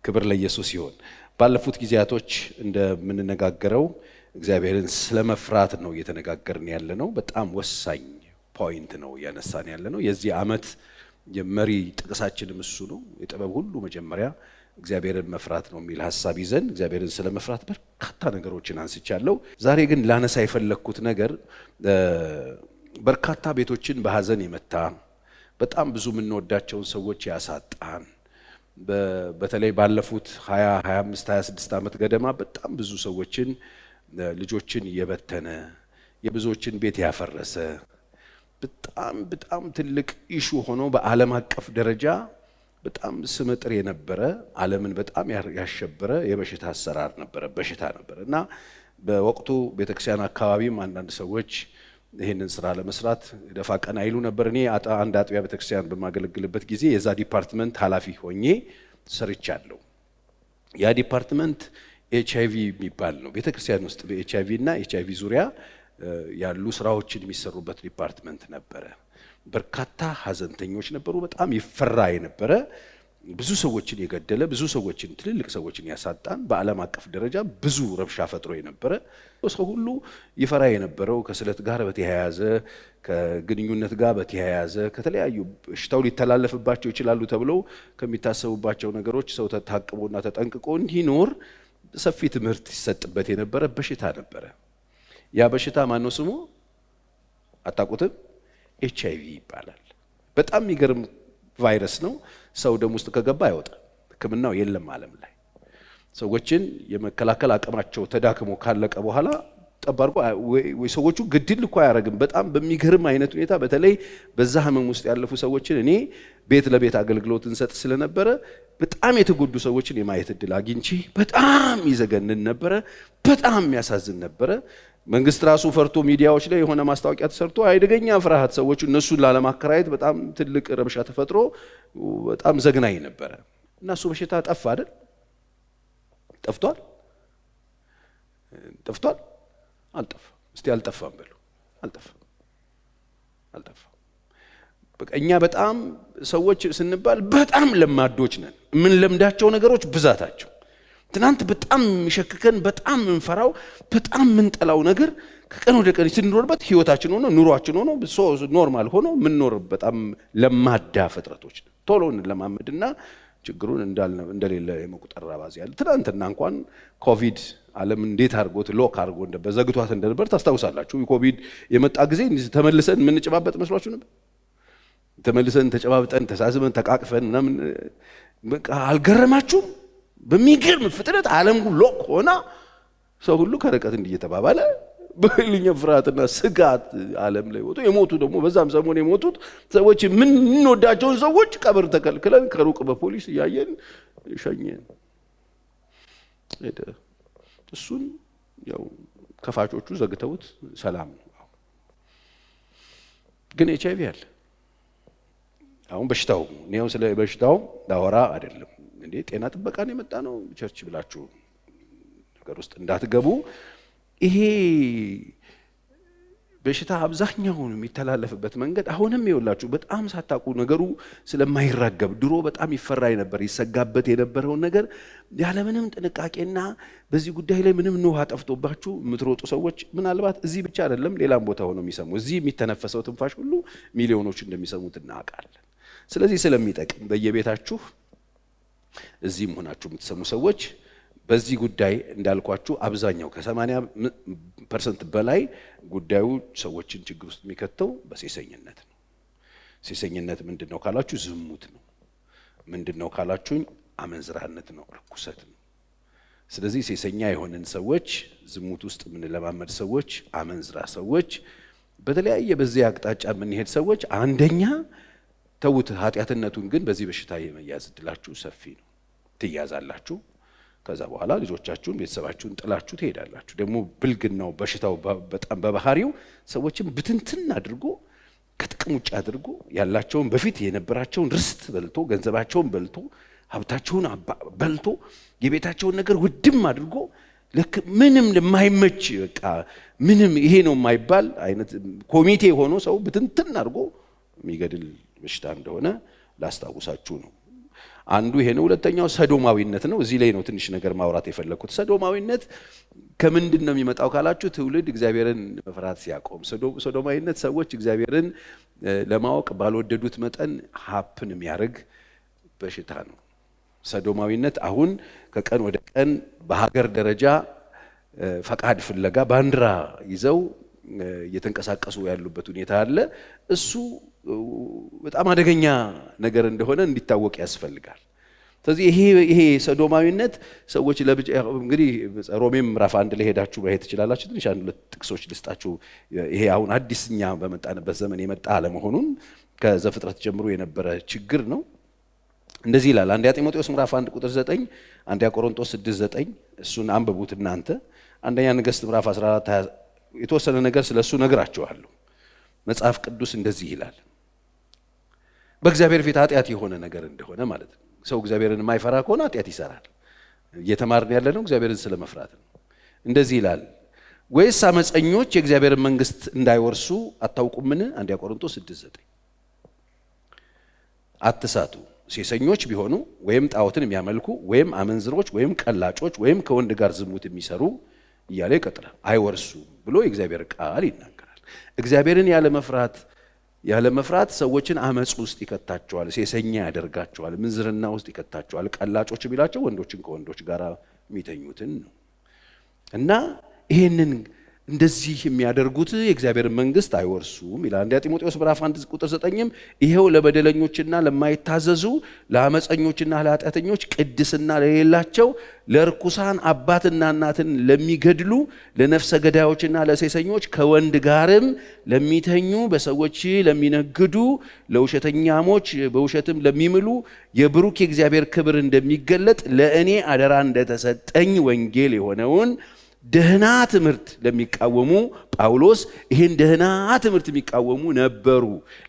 ክብር ለኢየሱስ ይሁን። ባለፉት ጊዜያቶች እንደምንነጋገረው እግዚአብሔርን ስለመፍራት ነው እየተነጋገርን ያለነው። በጣም ወሳኝ ፖይንት ነው ያነሳን ያለነው። የዚህ ዓመት የመሪ ጥቅሳችንም እሱ ነው። የጥበብ ሁሉ መጀመሪያ እግዚአብሔርን መፍራት ነው የሚል ሐሳብ ይዘን እግዚአብሔርን ስለመፍራት በርካታ ነገሮችን አንስቻለሁ። ዛሬ ግን ላነሳ የፈለኩት ነገር በርካታ ቤቶችን በሐዘን የመታ በጣም ብዙ የምንወዳቸውን ሰዎች ያሳጣን በተለይ ባለፉት 20 25 26 ዓመት ገደማ በጣም ብዙ ሰዎችን ልጆችን የበተነ የብዙዎችን ቤት ያፈረሰ በጣም ትልቅ ኢሹ ሆኖ በዓለም አቀፍ ደረጃ በጣም ስመጥር የነበረ ዓለምን በጣም ያሸበረ የበሽታ አሰራር ነበረ፣ በሽታ ነበረ እና በወቅቱ ቤተክርስቲያን አካባቢም አንዳንድ ሰዎች ይሄንን ስራ ለመስራት ደፋ ቀና ይሉ ነበር። እኔ አንድ አጥቢያ ቤተክርስቲያን በማገለግልበት ጊዜ የዛ ዲፓርትመንት ኃላፊ ሆኜ ሰርቻለሁ። ያ ዲፓርትመንት ኤችአይቪ የሚባል ነው። ቤተክርስቲያን ውስጥ በኤችአይቪ እና ኤችአይቪ ዙሪያ ያሉ ስራዎችን የሚሰሩበት ዲፓርትመንት ነበረ። በርካታ ሀዘንተኞች ነበሩ። በጣም ይፈራ የነበረ ብዙ ሰዎችን የገደለ ብዙ ሰዎችን ትልልቅ ሰዎችን ያሳጣን በዓለም አቀፍ ደረጃ ብዙ ረብሻ ፈጥሮ የነበረ ሰው ሁሉ ይፈራ የነበረው ከስለት ጋር በተያያዘ ከግንኙነት ጋር በተያያዘ ከተለያዩ በሽታው ሊተላለፍባቸው ይችላሉ ተብለው ከሚታሰቡባቸው ነገሮች ሰው ተታቅቦና ተጠንቅቆ እንዲኖር ሰፊ ትምህርት ይሰጥበት የነበረ በሽታ ነበረ። ያ በሽታ ማን ነው ስሙ? አታውቁትም? ኤችአይቪ ይባላል። በጣም የሚገርም ቫይረስ ነው። ሰው ደም ውስጥ ከገባ አይወጣም። ሕክምናው የለም ዓለም ላይ። ሰዎችን የመከላከል አቅማቸው ተዳክሞ ካለቀ በኋላ ጠባርቆ ወይ ሰዎቹ ግድል እኮ አያረግም። በጣም በሚገርም አይነት ሁኔታ በተለይ በዛ ህመም ውስጥ ያለፉ ሰዎችን እኔ ቤት ለቤት አገልግሎት እንሰጥ ስለነበረ በጣም የተጎዱ ሰዎችን የማየት እድል አግኝቼ በጣም ይዘገንን ነበረ። በጣም የሚያሳዝን ነበረ። መንግስት ራሱ ፈርቶ ሚዲያዎች ላይ የሆነ ማስታወቂያ ተሰርቶ አይደገኛ ፍርሃት ሰዎች እነሱን ላለማከራየት በጣም ትልቅ ረብሻ ተፈጥሮ በጣም ዘግናኝ ነበረ እና እሱ በሽታ ጠፋ አይደል? ጠፍቷል? አልጠፋም። እስቲ አልጠፋም በሉ። አልጠፋም። በቃ እኛ በጣም ሰዎች ስንባል በጣም ለማዶች ነን። ምን ለምዳቸው ነገሮች ብዛታቸው ትናንት በጣም የሚሸክከን በጣም እንፈራው በጣም ምንጠላው ነገር ከቀን ወደ ቀን ስንኖርበት ህይወታችን ሆኖ ኑሯችን ሆኖ ኖርማል ሆኖ ምንኖር በጣም ለማዳ ፍጥረቶች ነን። ቶሎ እንለማመድና ችግሩን እንደሌለ የመቁጠር አባዜ ያለ። ትናንትና እንኳን ኮቪድ ዓለም እንዴት አድርጎት ሎክ አድርጎ በዘግቷት እንደነበር ታስታውሳላችሁ። ኮቪድ የመጣ ጊዜ ተመልሰን የምንጨባበጥ መስሏችሁ ነበር? ተመልሰን ተጨባብጠን ተሳስበን ተቃቅፈን ምናምን በቃ አልገረማችሁም? በሚገርም ፍጥነት ዓለም ሁሉ ሎክ ሆና ሰው ሁሉ ከርቀት እየተባባለ በህልኛ ፍርሃትና ስጋት ዓለም ላይ ወጡ። የሞቱ ደግሞ በዛም ሰሞን የሞቱት ሰዎች ምን እንወዳቸውን ሰዎች ቀብር ተከልክለን ከሩቅ በፖሊስ እያየን ሸኘን። እሱን ያው ከፋቾቹ ዘግተውት ሰላም ነው። ግን ኤችአይቪ አለ። አሁን በሽታው ነው። ስለ በሽታው ዳወራ አይደለም እንዴ ጤና ጥበቃን የመጣ ነው ቸርች ብላችሁ ነገር ውስጥ እንዳትገቡ። ይሄ በሽታ አብዛኛውን የሚተላለፍበት መንገድ አሁንም ይወላችሁ በጣም ሳታቁ ነገሩ ስለማይራገብ ድሮ በጣም ይፈራ ነበር ይሰጋበት የነበረውን ነገር ያለምንም ጥንቃቄና በዚህ ጉዳይ ላይ ምንም ውሃ ጠፍቶባችሁ የምትሮጡ ሰዎች ምናልባት እዚህ ብቻ አይደለም ሌላም ቦታ ሆኖ የሚሰሙ እዚህ የሚተነፈሰው ትንፋሽ ሁሉ ሚሊዮኖች እንደሚሰሙት እናውቃለን። ስለዚህ ስለሚጠቅም በየቤታችሁ እዚህም ሆናችሁ የምትሰሙ ሰዎች በዚህ ጉዳይ እንዳልኳችሁ አብዛኛው ከ80% በላይ ጉዳዩ ሰዎችን ችግር ውስጥ የሚከተው በሴሰኝነት ነው። ሴሰኝነት ምንድነው ካላችሁ ዝሙት ነው። ምንድነው ካላችሁኝ አመንዝራነት ነው፣ ርኩሰት ነው። ስለዚህ ሴሰኛ የሆነን ሰዎች፣ ዝሙት ውስጥ የምንለማመድ ሰዎች፣ አመንዝራ ሰዎች፣ በተለያየ በዚህ አቅጣጫ የምንሄድ ሰዎች አንደኛ ተውት ኃጢአትነቱን ግን በዚህ በሽታ የመያዝ እድላችሁ ሰፊ ነው። ትያዛላችሁ። ከዛ በኋላ ልጆቻችሁን ቤተሰባችሁን ጥላችሁ ትሄዳላችሁ። ደግሞ ብልግናው በሽታው በጣም በባህሪው ሰዎችን ብትንትን አድርጎ ከጥቅም ውጭ አድርጎ ያላቸውን በፊት የነበራቸውን ርስት በልቶ ገንዘባቸውን በልቶ ሀብታቸውን በልቶ የቤታቸውን ነገር ውድም አድርጎ ምንም ለማይመች በቃ ምንም ይሄ ነው የማይባል አይነት ኮሚቴ ሆኖ ሰው ብትንትን አድርጎ የሚገድል በሽታ እንደሆነ ላስታውሳችሁ ነው። አንዱ ይሄ ነው። ሁለተኛው ሰዶማዊነት ነው። እዚህ ላይ ነው ትንሽ ነገር ማውራት የፈለኩት። ሰዶማዊነት ከምንድን ነው የሚመጣው ካላችሁ ትውልድ እግዚአብሔርን መፍራት ሲያቆም። ሰዶማዊነት ሰዎች እግዚአብሔርን ለማወቅ ባልወደዱት መጠን ሀፕን የሚያደርግ በሽታ ነው። ሰዶማዊነት አሁን ከቀን ወደ ቀን በሀገር ደረጃ ፈቃድ ፍለጋ ባንዲራ ይዘው እየተንቀሳቀሱ ያሉበት ሁኔታ አለ። እሱ በጣም አደገኛ ነገር እንደሆነ እንዲታወቅ ያስፈልጋል። ስለዚህ ይሄ ሰዶማዊነት ሰዎች እንግዲህ ሮሜም ምዕራፍ 1 ላይ ሄዳችሁ ማየት ትችላላችሁ። ትንሽ አንድ ሁለት ጥቅሶች ልስጣችሁ። ይሄ አሁን አዲስኛ በመጣንበት ዘመን የመጣ አለመሆኑን ከዘፍጥረት ጀምሮ የነበረ ችግር ነው። እንደዚህ ይላል አንደኛ ጢሞቴዎስ ምዕራፍ 1 ቁጥር 9፣ አንደኛ ቆሮንቶስ 6:9 እሱን አንብቡት እናንተ። አንደኛ ነገሥት ምዕራፍ 14 የተወሰነ ነገር ስለሱ ነግራችኋለሁ። መጽሐፍ ቅዱስ እንደዚህ ይላል፣ በእግዚአብሔር ፊት ኃጢአት የሆነ ነገር እንደሆነ ማለት ነው። ሰው እግዚአብሔርን የማይፈራ ከሆነ ኃጢአት ይሰራል። እየተማርን ያለ ነው እግዚአብሔርን ስለመፍራት ነው። እንደዚህ ይላል፣ ወይስ አመፀኞች የእግዚአብሔርን መንግስት እንዳይወርሱ አታውቁምን? አንደኛ ቆሮንቶስ 6:9 አትሳቱ፣ ሴሰኞች ቢሆኑ ወይም ጣዖትን የሚያመልኩ ወይም አመንዝሮች ወይም ቀላጮች ወይም ከወንድ ጋር ዝሙት የሚሰሩ እያለ ይቀጥላል፣ አይወርሱም ብሎ የእግዚአብሔር ቃል ይናገራል። እግዚአብሔርን ያለ መፍራት ሰዎችን አመጽ ውስጥ ይከታቸዋል፣ ሴሰኛ ያደርጋቸዋል፣ ምንዝርና ውስጥ ይከታቸዋል። ቀላጮች ቢላቸው ወንዶችን ከወንዶች ጋር የሚተኙትን ነው። እና ይሄንን እንደዚህ የሚያደርጉት የእግዚአብሔር መንግስት አይወርሱም ይላል። አንደኛ ጢሞቴዎስ ምዕራፍ 1 ቁጥር 9ም ይሄው ለበደለኞችና ለማይታዘዙ ለአመፀኞችና ለኃጢአተኞች ቅድስና ለሌላቸው ለርኩሳን አባትና እናትን ለሚገድሉ ለነፍሰ ገዳዮችና ለሴሰኞች ከወንድ ጋርም ለሚተኙ በሰዎች ለሚነግዱ ለውሸተኛሞች በውሸትም ለሚምሉ የብሩክ የእግዚአብሔር ክብር እንደሚገለጥ ለእኔ አደራ እንደተሰጠኝ ወንጌል የሆነውን ደህና ትምህርት ለሚቃወሙ ጳውሎስ ይሄን ደህና ትምህርት የሚቃወሙ ነበሩ።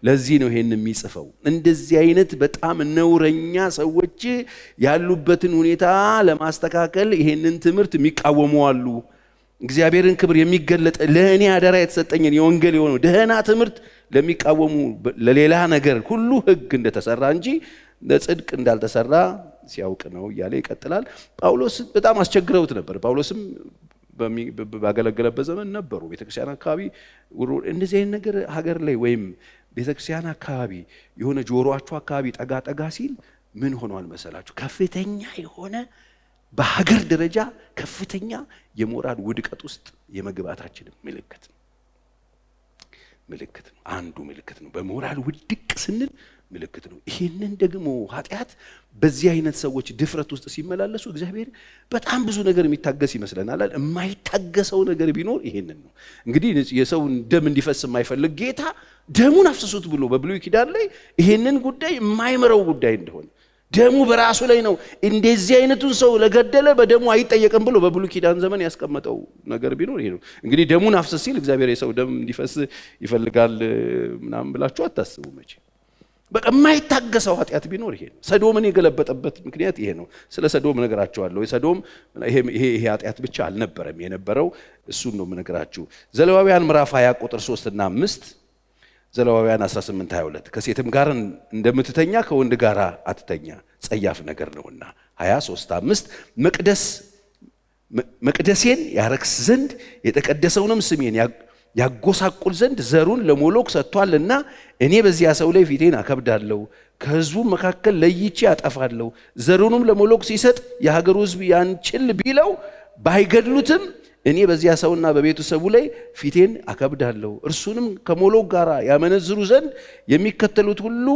ለዚህ ነው ይሄን የሚጽፈው። እንደዚህ አይነት በጣም ነውረኛ ሰዎች ያሉበትን ሁኔታ ለማስተካከል ይሄንን ትምህርት የሚቃወሙ አሉ። እግዚአብሔርን ክብር የሚገለጥ ለእኔ አደራ የተሰጠኝን የወንጌል የሆነው ደህና ትምህርት ለሚቃወሙ ለሌላ ነገር ሁሉ ሕግ እንደተሰራ እንጂ ለጽድቅ እንዳልተሰራ ሲያውቅ ነው እያለ ይቀጥላል። ጳውሎስ በጣም አስቸግረውት ነበር። ጳውሎስም ባገለገለበት ዘመን ነበሩ ቤተክርስቲያን አካባቢ እንደዚህ አይነት ነገር ሀገር ላይ ወይም ቤተክርስቲያን አካባቢ የሆነ ጆሮአቸው አካባቢ ጠጋ ሲል ምን ሆኗል መሰላችሁ? ከፍተኛ የሆነ በሀገር ደረጃ ከፍተኛ የሞራል ውድቀት ውስጥ የመግባታችን ምልክት ነው። አንዱ ምልክት ነው። በሞራል ውድቅ ስንል ምልክት ነው። ይህንን ደግሞ ኃጢአት በዚህ አይነት ሰዎች ድፍረት ውስጥ ሲመላለሱ እግዚአብሔር በጣም ብዙ ነገር የሚታገስ ይመስለናል። የማይታገሰው ነገር ቢኖር ይሄንን ነው። እንግዲህ የሰውን ደም እንዲፈስ የማይፈልግ ጌታ ደሙን አፍስሱት ብሎ በብሉይ ኪዳን ላይ ይሄንን ጉዳይ የማይመረው ጉዳይ እንደሆነ ደሙ በራሱ ላይ ነው። እንደዚህ አይነቱን ሰው ለገደለ በደሙ አይጠየቅም ብሎ በብሉይ ኪዳን ዘመን ያስቀመጠው ነገር ቢኖር ይሄ ነው። እንግዲህ ደሙን አፍስስ ሲል እግዚአብሔር የሰው ደም እንዲፈስ ይፈልጋል ምናምን ብላችሁ አታስቡ መቼ። በቃ የማይታገሰው ኃጢአት ቢኖር ይሄ ነው። ሰዶምን የገለበጠበት ምክንያት ይሄ ነው። ስለ ሰዶም ነገራችኋለሁ። የሰዶም ይሄ ኃጢአት ብቻ አልነበረም የነበረው፣ እሱን ነው የምነግራችሁ። ዘሌዋውያን ምዕራፍ 20 ቁጥር 3 እና 5፣ ዘሌዋውያን 18:22 ከሴትም ጋር እንደምትተኛ ከወንድ ጋር አትተኛ ጸያፍ ነገር ነውና። 23:5 መቅደሴን ያረክስ ዘንድ የተቀደሰውንም ስሜን ያጎሳቁል ዘንድ ዘሩን ለሞሎክ ሰጥቷልና እኔ በዚያ ሰው ላይ ፊቴን አከብዳለሁ፣ ከሕዝቡ መካከል ለይቼ አጠፋለሁ። ዘሩንም ለሞሎክ ሲሰጥ የሀገሩ ሕዝብ ያን ችል ቢለው ባይገድሉትም እኔ በዚያ ሰውና በቤተሰቡ ላይ ፊቴን አከብዳለሁ። እርሱንም ከሞሎክ ጋር ያመነዝሩ ዘንድ የሚከተሉት ሁሉ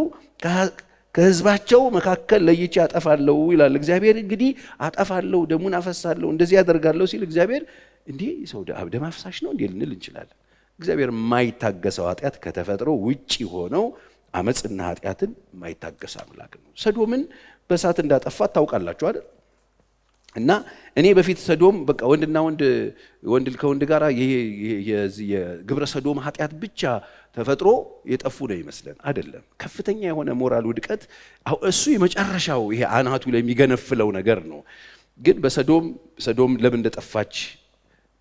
ከሕዝባቸው መካከል ለይቼ አጠፋለሁ ይላል እግዚአብሔር። እንግዲህ አጠፋለሁ፣ ደሙን አፈሳለሁ፣ እንደዚህ ያደርጋለሁ ሲል እግዚአብሔር እንዲህ ሰው ደም አፍሳሽ ነው እንዴ ልንል እንችላለን። እግዚአብሔር የማይታገሰው ኃጢአት ከተፈጥሮ ውጪ ሆነው አመጽና ኃጢአትን የማይታገስ አምላክ ነው። ሰዶምን በእሳት እንዳጠፋት ታውቃላችሁ አይደል? እና እኔ በፊት ሰዶም በቃ ወንድና ወንድ ከወንድ ጋር የግብረ ሰዶም ኃጢአት ብቻ ተፈጥሮ የጠፉ ነው ይመስለን። አይደለም። ከፍተኛ የሆነ ሞራል ውድቀት እሱ የመጨረሻው ይሄ አናቱ ላይ የሚገነፍለው ነገር ነው። ግን በሰዶም ለምን እንደጠፋች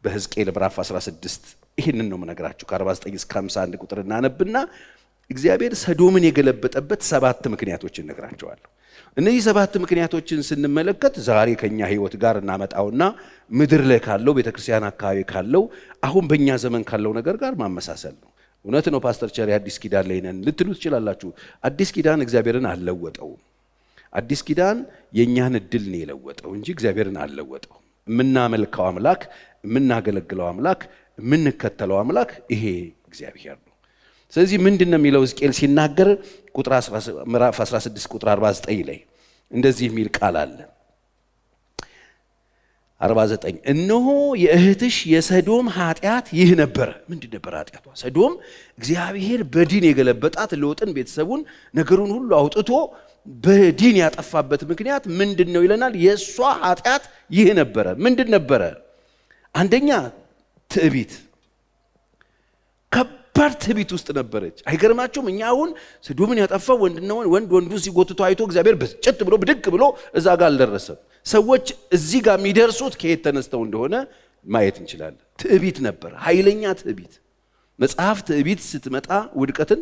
በሕዝቅኤል ምዕራፍ 16 ይህንን ነው የምነግራችሁ። ከ49 እስከ 51 ቁጥር እናነብና እግዚአብሔር ሰዶምን የገለበጠበት 7 ምክንያቶችን ነግራቸዋለሁ። እነዚህ 7 ምክንያቶችን ስንመለከት ዛሬ ከኛ ህይወት ጋር እናመጣውና ምድር ላይ ካለው ቤተክርስቲያን አካባቢ ካለው አሁን በእኛ ዘመን ካለው ነገር ጋር ማመሳሰል ነው። እውነት ነው ፓስተር ቸሪ አዲስ ኪዳን ላይ ነን ልትሉ ትችላላችሁ። አዲስ ኪዳን እግዚአብሔርን አልለወጠውም። አዲስ ኪዳን የኛን እድል ነው የለወጠው እንጂ እግዚአብሔርን አልለወጠውም። የምናመልከው አምላክ፣ የምናገለግለው አምላክ፣ የምንከተለው አምላክ ይሄ እግዚአብሔር ነው። ስለዚህ ምንድነው የሚለው ሕዝቅኤል ሲናገር ምዕራፍ 16 ቁጥር 49 ላይ እንደዚህ የሚል ቃል አለ። 49 እነሆ የእህትሽ የሰዶም ኃጢአት ይህ ነበረ። ምንድን ነበር ኃጢአቷ? ሰዶም እግዚአብሔር በዲን የገለበጣት ሎጥን ቤተሰቡን ነገሩን ሁሉ አውጥቶ በዲን ያጠፋበት ምክንያት ምንድን ነው ይለናል። የእሷ ኃጢአት ይህ ነበረ። ምንድን ነበረ? አንደኛ ትዕቢት፣ ከባድ ትዕቢት ውስጥ ነበረች። አይገርማችሁም? እኛ አሁን ሰዶምን ያጠፋው ወንድ ወንዱን ሲጎትቶ አይቶ እግዚአብሔር በጭት ብሎ ብድግ ብሎ እዛ ጋር አልደረሰም። ሰዎች እዚህ ጋር የሚደርሱት ከየት ተነስተው እንደሆነ ማየት እንችላለን። ትዕቢት ነበር፣ ኃይለኛ ትዕቢት። መጽሐፍ ትዕቢት ስትመጣ ውድቀትን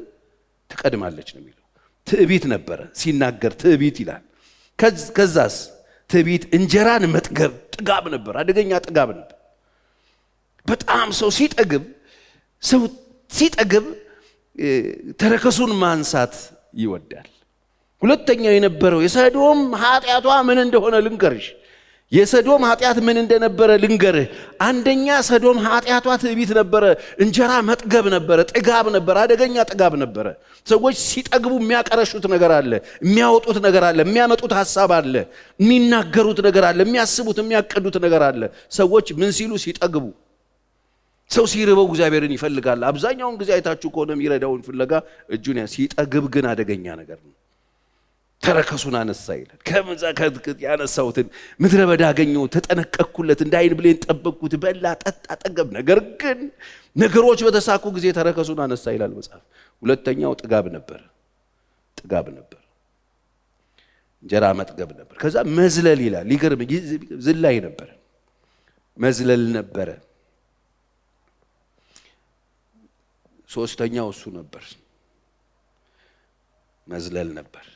ትቀድማለች ነው የሚለው። ትዕቢት ነበረ ሲናገር ትዕቢት ይላል። ከዛስ ትዕቢት እንጀራን መጥገብ፣ ጥጋብ ነበር፣ አደገኛ ጥጋብ ነበር። በጣም ሰው ሲጠግብ ተረከሱን ማንሳት ይወዳል። ሁለተኛው የነበረው የሰዶም ኃጢአቷ ምን እንደሆነ ልንገርሽ። የሰዶም ኃጢአት ምን እንደነበረ ልንገርህ። አንደኛ ሰዶም ኃጢአቷ ትዕቢት ነበረ፣ እንጀራ መጥገብ ነበረ፣ ጥጋብ ነበረ፣ አደገኛ ጥጋብ ነበረ። ሰዎች ሲጠግቡ የሚያቀረሹት ነገር አለ፣ የሚያወጡት ነገር አለ፣ የሚያመጡት ሐሳብ አለ፣ የሚናገሩት ነገር አለ፣ የሚያስቡት የሚያቀዱት ነገር አለ። ሰዎች ምን ሲሉ? ሲጠግቡ። ሰው ሲርበው እግዚአብሔርን ይፈልጋል። አብዛኛውን ጊዜ አይታችሁ ከሆነ የሚረዳውን ፍለጋ እጁን ሲጠግብ ግን አደገኛ ነገር ነው። ተረከሱን አነሳ ይላል። ከመዛ ያነሳውትን ምድረ በዳ አገኘው፣ ተጠነቀቅኩለት፣ እንደ ዓይን ብሌን ጠበቅኩት፣ በላ ጠጣ ጠገብ። ነገር ግን ነገሮች በተሳኩ ጊዜ ተረከሱን አነሳ ይላል መጽሐፍ። ሁለተኛው ጥጋብ ነበር። እንጀራ መጥገብ ነበር። ከዛ መዝለል ይላል። ይገርም ዝላይ ነበር፣ መዝለል ነበረ። ሶስተኛው እሱ ነበር፣ መዝለል ነበር።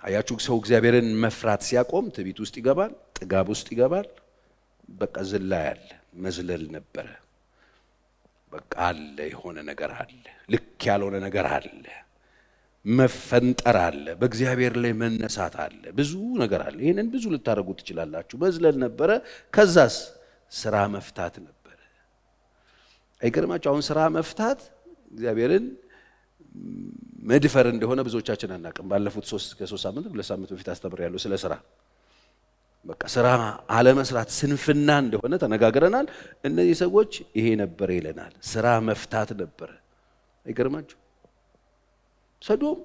አያችሁ፣ ሰው እግዚአብሔርን መፍራት ሲያቆም ትዕቢት ውስጥ ይገባል፣ ጥጋብ ውስጥ ይገባል። በቃ ዝላይ አለ፣ መዝለል ነበረ። በቃ አለ፣ የሆነ ነገር አለ፣ ልክ ያልሆነ ነገር አለ፣ መፈንጠር አለ፣ በእግዚአብሔር ላይ መነሳት አለ፣ ብዙ ነገር አለ። ይሄንን ብዙ ልታደርጉ ትችላላችሁ። መዝለል ነበረ። ከዛስ ስራ መፍታት ነበረ። አይገርማችሁ? አሁን ስራ መፍታት እግዚአብሔርን መድፈር እንደሆነ ብዙዎቻችን አናውቅም። ባለፉት 3 ሳምንት 2 ሳምንት በፊት አስተምሬያለሁ ስለ ስራ። በቃ ስራ አለመስራት ስንፍና እንደሆነ ተነጋግረናል። እነዚህ ሰዎች ይሄ ነበር ይለናል፣ ስራ መፍታት ነበረ። አይገርማችሁ? ሰዶም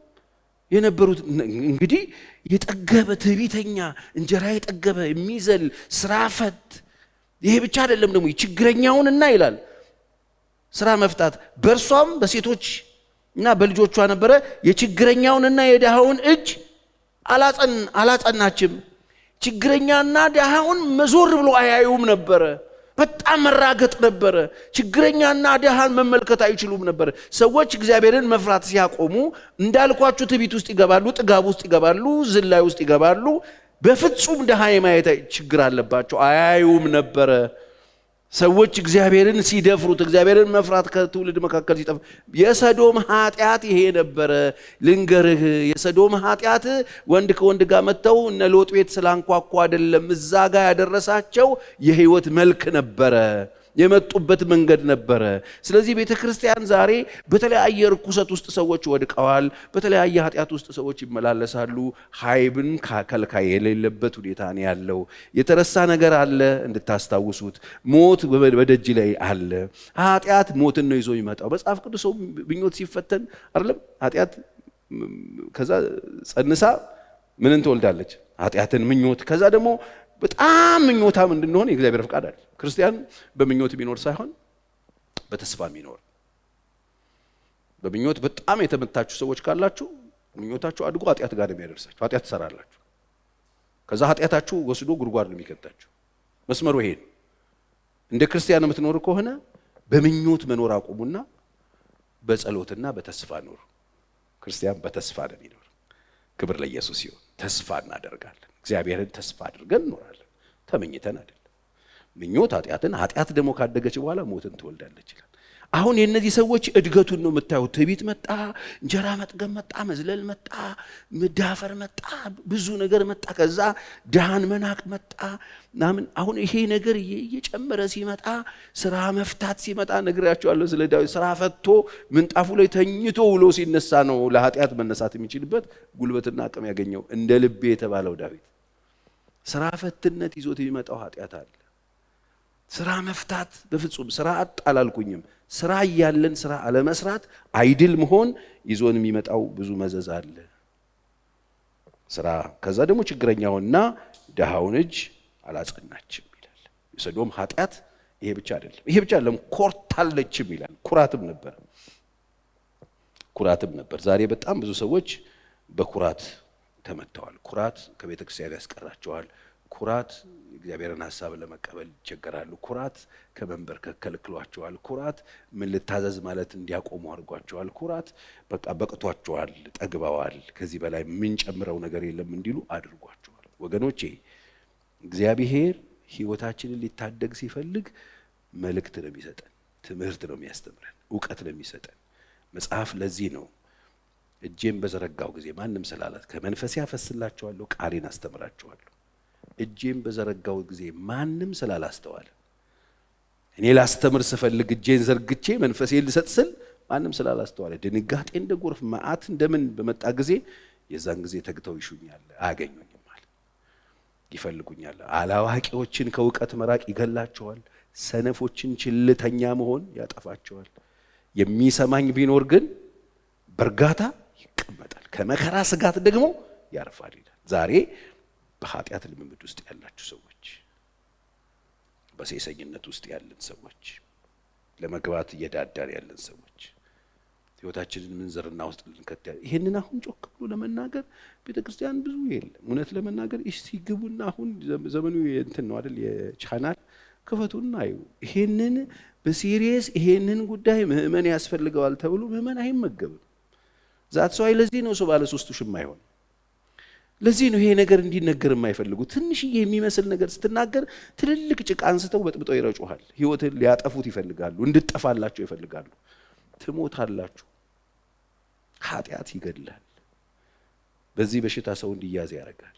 የነበሩት እንግዲህ የጠገበ ትዕቢተኛ፣ እንጀራ የጠገበ የሚዘል ስራ ፈት። ይሄ ብቻ አይደለም ደግሞ ችግረኛውንና ይላል ስራ መፍታት በእርሷም በሴቶች እና በልጆቿ ነበረ። የችግረኛውንና የድሃውን እጅ አላጸናችም። ችግረኛና ድሃውን መዞር ብሎ አያዩም ነበረ። በጣም መራገጥ ነበረ። ችግረኛና ድሃን መመልከት አይችሉም ነበር። ሰዎች እግዚአብሔርን መፍራት ሲያቆሙ እንዳልኳችሁ ትዕቢት ውስጥ ይገባሉ፣ ጥጋብ ውስጥ ይገባሉ፣ ዝላይ ውስጥ ይገባሉ። በፍጹም ድሃ የማየት ችግር አለባቸው፣ አያዩም ነበረ። ሰዎች እግዚአብሔርን ሲደፍሩት፣ እግዚአብሔርን መፍራት ከትውልድ መካከል ሲጠፋ፣ የሰዶም ኃጢአት ይሄ ነበረ። ልንገርህ፣ የሰዶም ኃጢአት ወንድ ከወንድ ጋር መተው እነ ሎጥ ቤት ስላንኳኳ አይደለም። እዛ ጋር ያደረሳቸው የህይወት መልክ ነበረ፣ የመጡበት መንገድ ነበረ። ስለዚህ ቤተክርስቲያን ዛሬ በተለያየ ርኩሰት ውስጥ ሰዎች ወድቀዋል። በተለያየ ኃጢአት ውስጥ ሰዎች ይመላለሳሉ። ኃይብን ከልካይ የሌለበት ሁኔታ ነው ያለው። የተረሳ ነገር አለ እንድታስታውሱት። ሞት በደጅ ላይ አለ። ኃጢአት ሞትን ነው ይዞ የሚመጣው። መጽሐፍ ቅዱስ ሰው ምኞት ሲፈተን አይደለም ኃጢአት ከዛ ጸንሳ ምንን ትወልዳለች? ኃጢአትን፣ ምኞት። ከዛ ደግሞ በጣም ምኞታም እንድንሆን የእግዚአብሔር ፍቃድ አለ። ክርስቲያን በምኞት የሚኖር ሳይሆን በተስፋ የሚኖር። በምኞት በጣም የተመታችሁ ሰዎች ካላችሁ ምኞታችሁ አድጎ ኃጢአት ጋር የሚያደርሳችሁ፣ ኃጢአት ትሰራላችሁ። ከዛ ኃጢአታችሁ ወስዶ ጉድጓድ ነው የሚከታችሁ። መስመሩ ይሄ ነው። እንደ ክርስቲያን የምትኖር ከሆነ በምኞት መኖር አቁሙና በጸሎትና በተስፋ ኑሩ። ክርስቲያን በተስፋ ነው የሚኖር። ክብር ለኢየሱስ ይሁን። ተስፋ እናደርጋለን። እግዚአብሔርን ተስፋ አድርገን እንኖራለን። ተመኝተን አይደለም። ምኞት ኃጢአት ደግሞ ካደገች በኋላ ሞትን ትወልዳለች ይላል። አሁን የእነዚህ ሰዎች እድገቱን ነው የምታዩት። ትዕቢት መጣ፣ እንጀራ መጥገብ መጣ፣ መዝለል መጣ፣ መዳፈር መጣ፣ ብዙ ነገር መጣ። ከዛ ድሃን መናቅ መጣ ምናምን። አሁን ይሄ ነገር እየጨመረ ሲመጣ ስራ መፍታት ሲመጣ ነግሬያቸዋለሁ ስለ ዳዊት። ስራ ፈቶ ምንጣፉ ላይ ተኝቶ ውሎ ሲነሳ ነው ለኃጢአት መነሳት የሚችልበት ጉልበትና አቅም ያገኘው። እንደ ልቤ የተባለው ዳዊት ስራ ፈትነት ይዞት የሚመጣው ኃጢአት አለ። ስራ መፍታት በፍጹም ስራ አጥ አላልኩኝም። ስራ እያለን ስራ አለመስራት አይድል መሆን ይዞን የሚመጣው ብዙ መዘዝ አለ። ስራ ከዛ ደግሞ ችግረኛውና ድሃውን እጅ አላጸናችም ይላል። የሰዶም ኃጢአት ይሄ ብቻ አይደለም፣ ኮርታለችም ይላል። ኩራትም ነበር። ዛሬ በጣም ብዙ ሰዎች በኩራት ተመተዋል። ኩራት ከቤተ ክርስቲያን ያስቀራቸዋል። ኩራት እግዚአብሔርን ሐሳብ ለመቀበል ይቸገራሉ። ኩራት ከመንበርከክ ከልክሏቸዋል። ኩራት ምን ልታዘዝ ማለት እንዲያቆሙ አድርጓቸዋል። ኩራት በቃ በቅቷቸዋል፣ ጠግበዋል፣ ከዚህ በላይ ምን ጨምረው ነገር የለም እንዲሉ አድርጓቸዋል። ወገኖቼ እግዚአብሔር ሕይወታችንን ሊታደግ ሲፈልግ መልእክት ነው የሚሰጠን፣ ትምህርት ነው የሚያስተምረን፣ እውቀት ነው የሚሰጠን። መጽሐፍ ለዚህ ነው እጄን በዘረጋው ጊዜ ማንም ስላላት ከመንፈሴ አፈስላቸዋለሁ፣ ቃሌን አስተምራቸዋለሁ። እጄን በዘረጋው ጊዜ ማንም ስላላስተዋለ፣ እኔ ላስተምር ስፈልግ እጄን ዘርግቼ መንፈሴን ልሰጥ ስል ማንም ስላላስተዋለ፣ ድንጋጤ እንደ ጎርፍ መዓት እንደምን በመጣ ጊዜ የዛን ጊዜ ተግተው ይሹኛል፣ አያገኙኝም ማለት ይፈልጉኛል። አላዋቂዎችን ከእውቀት መራቅ ይገላቸዋል፣ ሰነፎችን ችልተኛ መሆን ያጠፋቸዋል። የሚሰማኝ ቢኖር ግን በእርጋታ ይቀመጣል፣ ከመከራ ስጋት ደግሞ ያርፋል ይላል። ዛሬ በኃጢአት ልምምድ ውስጥ ያላችሁ ሰዎች፣ በሴሰኝነት ውስጥ ያለን ሰዎች፣ ለመግባት እየዳዳን ያለን ሰዎች፣ ሕይወታችንን ምንዝርና ውስጥ ልንከት ይሄንን አሁን ጮክ ብሎ ለመናገር ቤተክርስቲያን ብዙ የለም። እውነት ለመናገር እስቲ ግቡና አሁን ዘመኑ እንትን ነው አይደል? የቻናል ክፈቱና አዩ። ይሄንን በሲሪየስ ይሄንን ጉዳይ ምእመን ያስፈልገዋል ተብሎ ምእመን አይመገብም። ዛት ሰው ለዚህ ነው ሰው ባለ ሶስቱ ሽማ አይሆን። ለዚህ ነው ይሄ ነገር እንዲነገር የማይፈልጉ። ትንሽዬ የሚመስል ነገር ስትናገር ትልልቅ ጭቃ አንስተው በጥብጠው ይረጩሃል። ህይወትን ሊያጠፉት ይፈልጋሉ፣ እንድጠፋላችሁ ይፈልጋሉ። ትሞታላችሁ። ኃጢአት ይገድላል። በዚህ በሽታ ሰው እንዲያዝ ያደርጋል።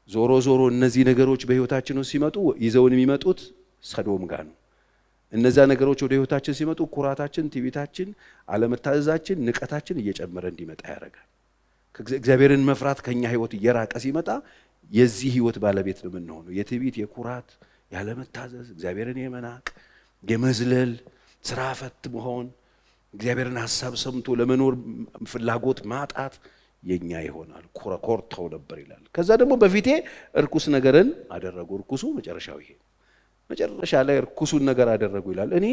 ዞሮ ዞሮ እነዚህ ነገሮች በህይወታችን ውስጥ ሲመጡ ይዘውን የሚመጡት ሰዶም ጋር ነው። እነዛ ነገሮች ወደ ህይወታችን ሲመጡ ኩራታችን፣ ትዕቢታችን፣ አለመታዘዛችን፣ ንቀታችን እየጨመረ እንዲመጣ ያደርጋል። እግዚአብሔርን መፍራት ከኛ ህይወት እየራቀ ሲመጣ የዚህ ህይወት ባለቤት ነው የምንሆነው። የትዕቢት፣ የኩራት፣ ያለመታዘዝ፣ እግዚአብሔርን የመናቅ፣ የመዝለል፣ ስራ ፈት መሆን፣ እግዚአብሔርን ሐሳብ ሰምቶ ለመኖር ፍላጎት ማጣት የኛ ይሆናል። ኮርተው ነበር ይላል። ከዛ ደግሞ በፊቴ እርኩስ ነገርን አደረጉ። እርኩሱ መጨረሻው ይሄ መጨረሻ ላይ እርኩሱን ነገር አደረጉ ይላል። እኔ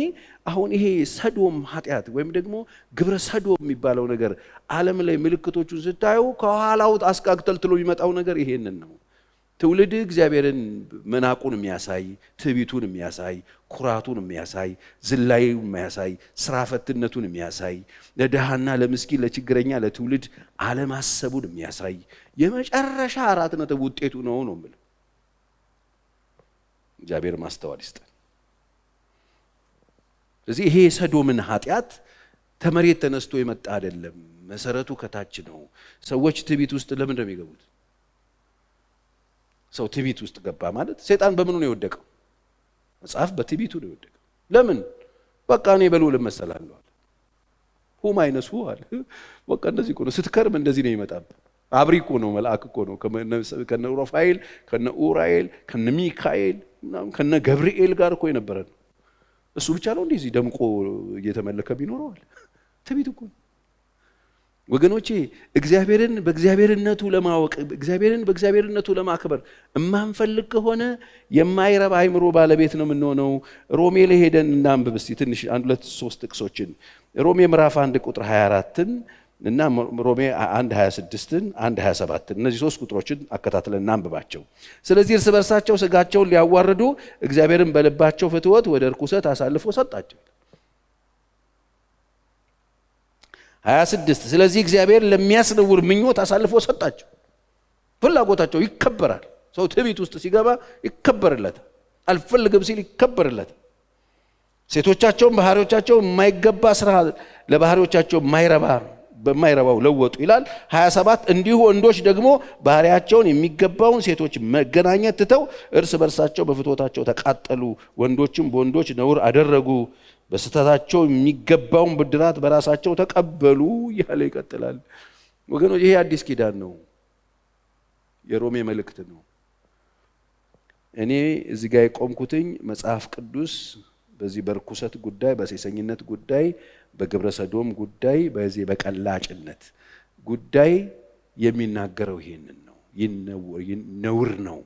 አሁን ይሄ ሰዶም ኃጢአት ወይም ደግሞ ግብረ ሰዶም የሚባለው ነገር ዓለም ላይ ምልክቶቹን ስታዩ ከኋላው አስቃቅተልትሎ የሚመጣው ነገር ይሄንን ነው። ትውልድ እግዚአብሔርን መናቁን የሚያሳይ፣ ትዕቢቱን የሚያሳይ፣ ኩራቱን የሚያሳይ፣ ዝላዩን የሚያሳይ፣ ስራ ፈትነቱን የሚያሳይ፣ ለድሃና ለምስኪን ለችግረኛ ለትውልድ አለማሰቡን የሚያሳይ የመጨረሻ 4 ነጥብ ውጤቱ ነው የምለው። እግዚአብሔር ማስተዋል ይስጠን። ስለዚህ ይሄ ሰዶምን ኃጢአት ተመሬት ተነስቶ የመጣ አይደለም፣ መሰረቱ ከታች ነው። ሰዎች ትዕቢት ውስጥ ለምን ነው የሚገቡት? ሰው ትዕቢት ውስጥ ገባ ማለት ሰይጣን በምኑ ነው የወደቀው? መጽሐፍ በትዕቢቱ ነው የወደቀው። ለምን? በቃ እኔ በልዑል እመሰላለሁ አለ። ሁም አይነሱ አለ። በቃ እንደዚህ እኮ ነው ስትከርም፣ እንደዚህ ነው ይመጣብህ። አብሪ እኮ ነው፣ መልአክ እኮ ነው። ከነ ሩፋኤል ከነ ኡራኤል ከነ ሚካኤል ከነ ገብርኤል ጋር እኮ የነበረ ነው። እሱ ብቻ ነው እንደዚህ ደምቆ እየተመለከ ቢኖረዋል። ትዕቢት እኮ ወገኖቼ፣ እግዚአብሔርን በእግዚአብሔርነቱ ለማወቅ እግዚአብሔርን በእግዚአብሔርነቱ ለማክበር እማንፈልግ ከሆነ የማይረባ አይምሮ ባለቤት ነው የምንሆነው። ሮሜ ላይ ሄደን እናንብብ እስቲ ትንሽ 1-2-3 ጥቅሶችን። ሮሜ ምዕራፍ 1 ቁጥር 24ን እና ሮሜ 1:26ን 1:27 እነዚህ 3 ቁጥሮችን አከታትለን እናንብባቸው። ስለዚህ እርስ በርሳቸው ስጋቸውን ሊያዋርዱ እግዚአብሔርን በልባቸው ፍትወት ወደ ርኩሰት አሳልፎ ሰጣቸው። 26 ስለዚህ እግዚአብሔር ለሚያስነውር ምኞት አሳልፎ ሰጣቸው። ፍላጎታቸው ይከበራል። ሰው ትዕቢት ውስጥ ሲገባ ይከበርለታል። አልፈልግም ሲል ይከበርለታል። ሴቶቻቸውም ባህሪዎቻቸው የማይገባ ስራ ለባህሪዎቻቸው በማይረባው ለወጡ ይላል። 27 እንዲሁ ወንዶች ደግሞ ባህሪያቸውን የሚገባውን ሴቶች መገናኘት ትተው እርስ በርሳቸው በፍትወታቸው ተቃጠሉ። ወንዶችም በወንዶች ነውር አደረጉ፣ በስህተታቸው የሚገባውን ብድራት በራሳቸው ተቀበሉ እያለ ይቀጥላል። ወገኖች ይሄ አዲስ ኪዳን ነው፣ የሮሜ መልእክት ነው። እኔ እዚህ ጋር የቆምኩትኝ መጽሐፍ ቅዱስ በዚህ በርኩሰት ጉዳይ፣ በሴሰኝነት ጉዳይ፣ በግብረ ሰዶም ጉዳይ፣ በዚህ በቀላጭነት ጉዳይ የሚናገረው ይሄንን ነው። ነውር ነው።